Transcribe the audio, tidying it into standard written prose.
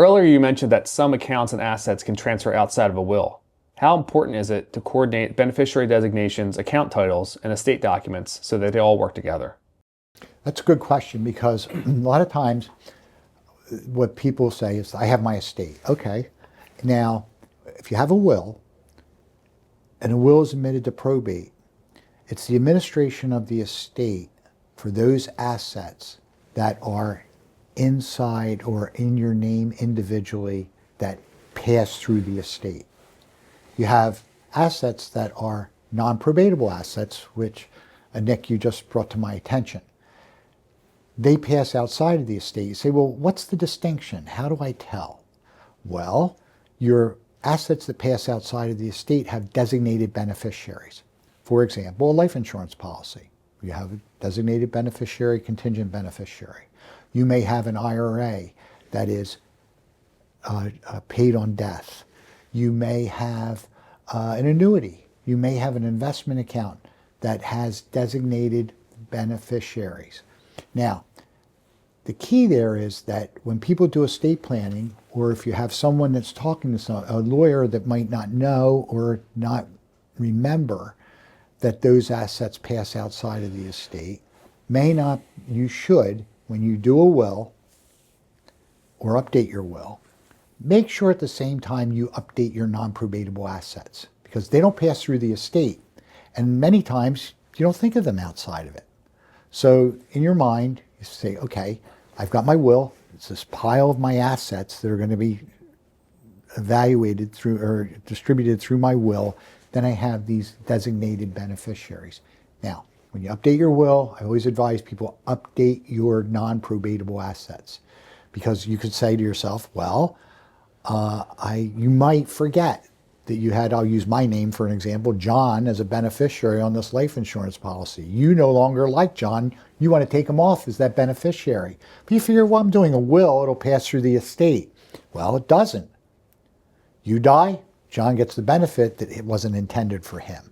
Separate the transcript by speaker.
Speaker 1: Earlier you mentioned that some accounts and assets can transfer outside of a will. How important is it to coordinate beneficiary designations, account titles, and estate documents so that they all work together?
Speaker 2: That's a good question because a lot of times what people say is, I have my estate. Okay. Now, if you have a will and a will is admitted to probate, it's the administration of the estate for those assets that are inside or in your name individually that pass through the estate. You have assets that are non-probatable assets, which, Nick, you just brought to my attention. They pass outside of the estate. You say, well, what's the distinction? How do I tell? Well, your assets that pass outside of the estate have designated beneficiaries. For example, a life insurance policy. You have a designated beneficiary, contingent beneficiary. You may have an IRA that is paid on death. You may have an annuity. You may have an investment account that has designated beneficiaries. Now, the key there is that when people do estate planning, or if you have someone that's talking to a lawyer that might not know or not remember that those assets pass outside of the estate, you should, when you do a will or update your will, make sure at the same time you update your non-probatable assets because they don't pass through the estate. And many times you don't think of them outside of it. So in your mind, you say, okay, I've got my will. It's this pile of my assets that are going to be evaluated through or distributed through my will. Then I have these designated beneficiaries. Now, when you update your will, I always advise people update your non-probatable assets because you could say to yourself, well, you might forget that you had, I'll use my name for an example, John as a beneficiary on this life insurance policy. You no longer like John. You want to take him off as that beneficiary. But you figure, well, I'm doing a will. It'll pass through the estate. Well, it doesn't. You die, John gets the benefit that it wasn't intended for him.